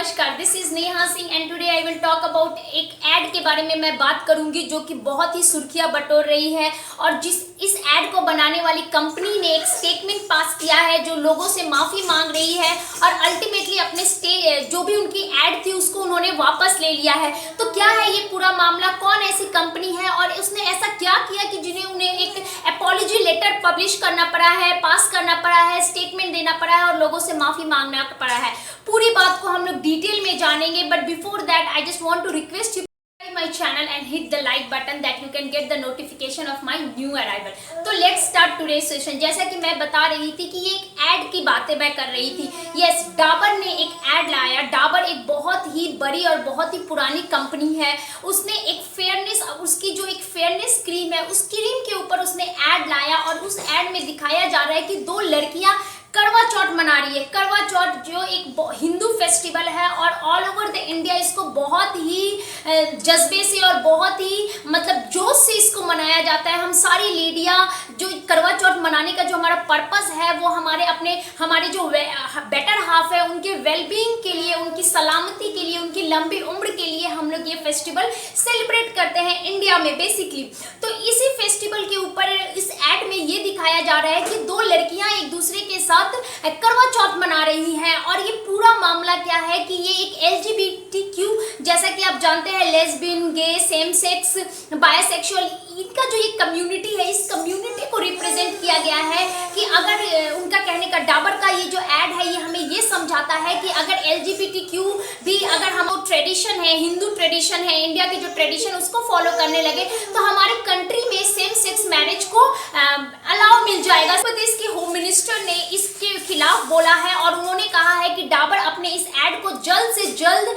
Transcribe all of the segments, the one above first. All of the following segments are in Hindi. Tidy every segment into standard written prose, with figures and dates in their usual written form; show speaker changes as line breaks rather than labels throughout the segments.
नमस्कार, this is Neha Singh and today I will talk about एक ऐड के बारे में मैं बात करूंगी जो कि बहुत ही सुर्खियां बटोर रही है। और इस ऐड को बनाने वाली कंपनी ने एक स्टेटमेंट पास किया है जो लोगों से माफ़ी मांग रही है और अल्टीमेटली अपने जो भी उनकी ऐड थी उसको उन्होंने वापस ले लिया है। तो क्या है ये पूरा मामला, कौन ऐसी कंपनी है और उसने ऐसा क्या किया कि जिन्हें उन्हें एक अपॉलॉजी लेटर पब्लिश करना पड़ा है, पास करना पड़ा है, स्टेटमेंट देना पड़ा है और लोगों से माफ़ी मांगना पड़ा है। पूरी बात को हम लोग डिटेल में जानेंगे, but before that I just want to request you my channel and hit the like button that you can get the notification of my new arrival. तो let's start today's session। जैसा कि मैं बता रही थी कि ये एक ऐड की बातें मैं कर रही थी। यस, डाबर ने एक ऐड लाया। डाबर एक बहुत ही बड़ी और बहुत ही पुरानी कंपनी है। उसने एक फेयरनेस, उसकी जो एक फेयरनेस क्रीम है उस क्रीम के ऊपर उसने ऐड लाया और उस ऐड में दिखाया जा रहा है कि दो लड़कियां करवा चौथ मना रही है। करवा चौथ जो एक हिंदू फेस्टिवल है और ऑल ओवर द इंडिया इसको बहुत ही जज्बे से और बहुत ही मतलब जोश से इसको मनाया जाता है। हम सारी लेडियां जो करवा चौथ मनाने का जो हमारा पर्पस है वो हमारे जो बेटर हाफ है उनके वेलबींग के लिए, उनकी सलामती के लिए, उनकी लंबी उम्र के लिए हम लोग ये फेस्टिवल सेलिब्रेट करते हैं इंडिया में बेसिकली। तो इसी फेस्टिवल के ऊपर इस ऐड में ये दिखाया जा रहा है कि दो लड़कियां एक दूसरे के साथ करवा चौथ मना रही हैं। और ये पूरा मामला क्या है कि ये एक LGBTQ, जैसा कि आप जानते हैं, लेस्बियन, गे, सेम सेक्स, बायसेक्सुअल, इनका जो ये कम्युनिटी है इस कम्युनिटी को रिप्रेजेंट किया गया है कि अगर उनका कहने का डाबर का ये जो ऐड है ये हमें ये समझाता है कि अगर LGBTQ भी अगर हम ट्रेडिशन है, हिंदू ट्रेडिशन है, इंडिया के जो ट्रेडिशन उसको फॉलो करने लगे तो हमारे कंट्री में सेम सेक्स मैरिज को अलाउ मिल जाएगा। प्रदेश के होम मिनिस्टर ने इसके खिलाफ बोला है और उन्होंने कहा है कि डाबर अपने इस ऐड को जल्द से जल्द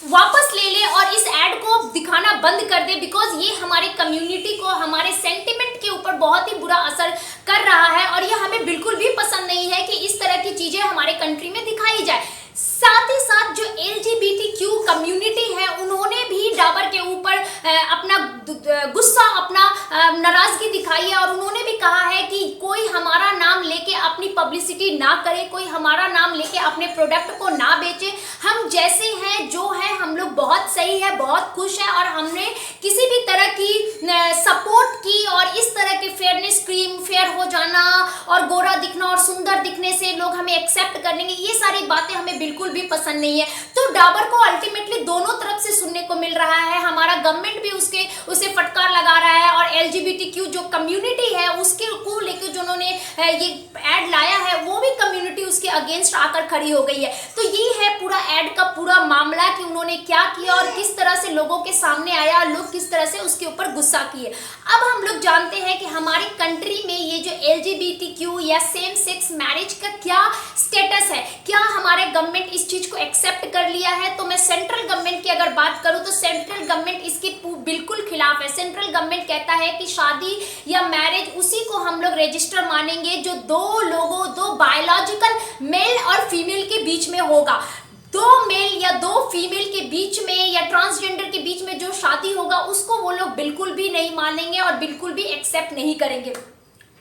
वापस ले ले और इस ऐड को दिखाना बंद कर दे, बिकॉज ये हमारे कम्युनिटी को, हमारे सेंटिमेंट के ऊपर बहुत ही बुरा असर कर रहा है और ये हमें बिल्कुल भी पसंद नहीं है कि इस तरह की चीजें हमारे कंट्री में दिखाई जाए। साथ ही साथ जो LGBTQ कम्युनिटी है उन्होंने भी डाबर के ऊपर अपना गुस्सा, अपना नाराजगी दिखाई है और उन्होंने भी कहा है कि कोई हमारा नाम लेके अपनी पब्लिसिटी ना करे, कोई हमारा नाम लेके अपने प्रोडक्ट को ना बेचे। हम जैसे हैं, जो है, हम लोग बहुत सही है, बहुत खुश है और हमने किसी भी तरह की सपोर्ट की और इस तरह के फेयरनेस क्रीम, फेयर हो जाना और गोरा दिखना और सुंदर दिखने से लोग हमें एक्सेप्ट कर लेंगे, ये सारी बातें हमें बिल्कुल भी पसंद नहीं है। तो डाबर को अल्टीमेटली दोनों तरफ से सुनने को मिल रहा है। हमारा गवर्नमेंट भी उसे फटकार लगा रहा है और LGBTQ जो कम्युनिटी है उसके को लेकर जो उन्होंने ये ऐड लाया है वो भी कम्युनिटी उसके अगेंस्ट आकर खड़ी हो गई है। तो ये है पूरा ऐड का पूरा मामला कि उन्होंने क्या किया और किस तरह से लोगों के सामने आया, लोग किस तरह से उसके ऊपर गुस्सा किए। अब हम लोग जानते हैं कि हमारी कंट्री में ये जो LGBTQ या सेम सेक्स मैरिज का क्या स्टेटस है, क्या हमारे गवर्नमेंट इस चीज को एक्सेप्ट कर लिया है। तो मैं सेंट्रल गवर्नमेंट की अगर बात करूं तो सेंट्रल गवर्नमेंट इसके बिल्कुल खिलाफ है। सेंट्रल गवर्नमेंट कहता है कि शादी या मैरिज उसी को हम लोग रजिस्टर मानेंगे जो दो बायोलॉजिकल मेल और फीमेल के बीच में होगा। दो मेल या दो फीमेल के बीच में या ट्रांसजेंडर के बीच में जो शादी होगा उसको वो लोग बिल्कुल भी नहीं मानेंगे और बिल्कुल भी एक्सेप्ट नहीं करेंगे।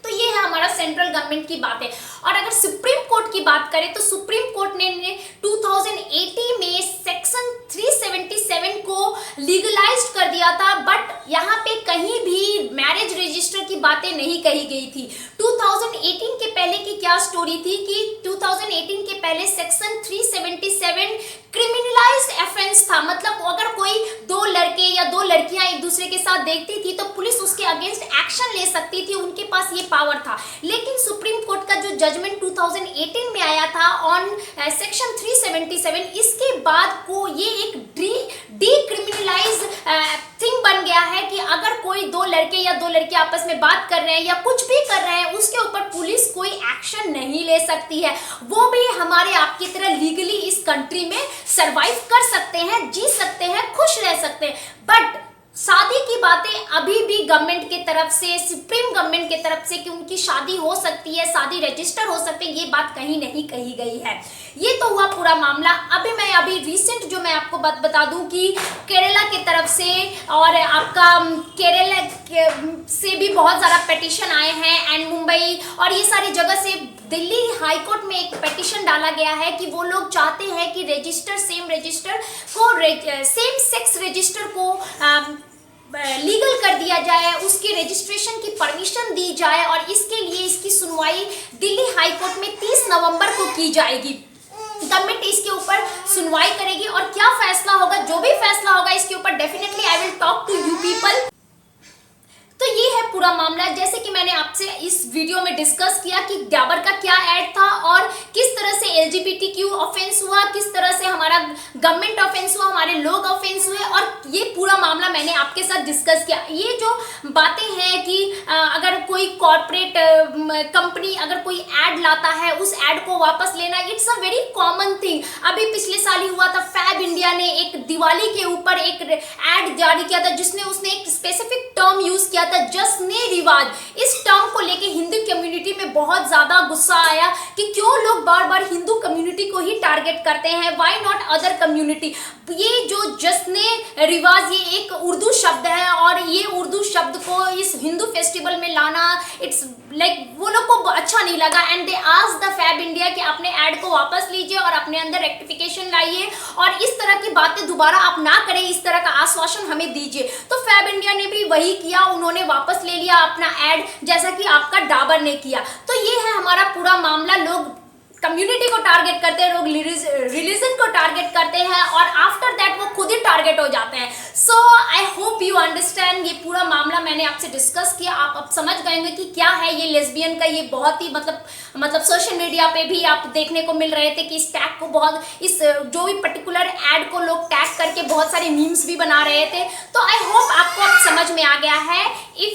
तो ये है हमारा सेंट्रल गवर्नमेंट की बात है। और अगर सुप्रीम कोर्ट की बात करें तो सुप्रीम कोर्ट ने 2018 में सेक्शन 377 को लीगलाइज कर दिया था, बट यहाँ पे कहीं भी मैरिज रजिस्टर की बातें नहीं कही गई थी। 2018 के पहले की क्या स्टोरी थी कि 2018 के पहले सेक्शन 377 क्रिमिनलाइज्ड ऑफेंस था। मतलब अगर कोई दो लड़के या दो लड़कियां एक दूसरे के साथ देखती थी तो पुलिस उसके अगेंस्ट एक्शन ले सकती थी, उनके पास ये पावर था। लेकिन सुप्रीम कोर्ट का जो जजमेंट 2018 में आया था ऑन सेक्शन 377, इसके बाद को ये एक डीक्रिमिनलाइज थिंग बन गया है कि अगर कोई दो लड़के या दो लड़के आपस में बात कर रहे हैं या कुछ भी कर रहे हैं उसके ऊपर पुलिस कोई एक्शन नहीं ले सकती है। वो भी हमारे आपकी तरह लीगली इस कंट्री में सरवाइव कर सकते हैं, जी सकते हैं, खुश रह सकते हैं। बट शादी की बातें अभी भी गवर्नमेंट की तरफ से, सुप्रीम गवर्नमेंट की तरफ से कि उनकी शादी हो सकती है, शादी रजिस्टर हो सकती है, ये बात कहीं नहीं कही गई है। ये तो हुआ पूरा मामला। अभी रिसेंट जो मैं आपको बात बता दूं कि केरला की तरफ से और आपका केरला से भी बहुत ज़्यादा पिटीशन आए हैं एंड मुंबई और ये सारी जगह से दिल्ली हाईकोर्ट में एक पिटीशन डाला गया है कि वो लोग चाहते हैं कि कि सेम सेक्स रजिस्टर को लीगल कर दिया जाए, उसके रजिस्ट्रेशन की परमिशन दी जाए और इसके लिए इसकी सुनवाई दिल्ली हाई कोर्ट में 30 नवंबर को की जाएगी। गवर्नमेंट इसके ऊपर सुनवाई करेगी और क्या फैसला होगा, जो भी फैसला होगा इसके ऊपर definitely I will talk to you people. तो ये है पूरा मामला। जैसे कि मैंने आपसे इस वीडियो में डिस्कस किया कि डाबर का क्या ऐड था और किस तरह से LGBTQ ऑफेंस हुआ, किस तरह से हमारा गवर्नमेंट ऑफेंस हुआ, हमारे लोग ऑफेंस हुए, और ये पूरा मामला मैंने आपके साथ डिस्कस किया। ये जो बातें हैं कि अगर कोई कॉर्पोरेट कंपनी अगर कोई ऐड लाता है, उस ऐड को वापस लेना, it's a very common thing. अभी पिछले साल ही हुआ था, फैब इंडिया ने एक दिवाली के ऊपर एक ऐड जारी किया था जिसने उसने एक स्पेसिफिक टर्म यूज किया था, जश्न रिवाज। इस टर्म को लेके हिंदू कम्युनिटी में बहुत ज्यादा गुस्सा आया कि क्यों लोग बार बार हिंदू कम्युनिटी को ही टारगेट करते हैं, व्हाई नॉट अदर कम्युनिटी। ये जो जश्न रिवाज, ये एक उर्दू शब्द है और ये उर्दू शब्द को इस हिंदू फेस्टिवल में लाना, इट्स लाइक वो लोग को अच्छा नहीं लगा and they asked the Fab India कि अपने ऐड को वापस लीजिए और अपने अंदर रेक्टिफिकेशन लाइए और इस तरह की बातें दोबारा आप ना करें, इस तरह का आश्वासन हमें दीजिए। तो फैब इंडिया ने भी वही किया, उन्होंने वापस ले लिया अपना ऐड, जैसा कि आपका डाबर ने किया। तो ये है हमारा पूरा मामला। लोग कम्युनिटी को टारगेट करते हैं, लोग रिलीजन को टारगेट करते हैं और आफ्टर दैट वो खुद ही टारगेट हो जाते हैं। सो आई होप यू अंडरस्टैंड। ये पूरा मामला मैंने आपसे डिस्कस किया, आप अब समझ गए होंगे कि क्या है ये लेस्बियन का। ये बहुत ही मतलब सोशल मीडिया पे भी आप देखने को मिल रहे थे कि इस टैग को बहुत, इस जो भी पर्टिकुलर ऐड को लोग टैग करके बहुत सारे मीम्स भी बना रहे थे। तो आई होप आपको अब समझ में आ गया है। इफ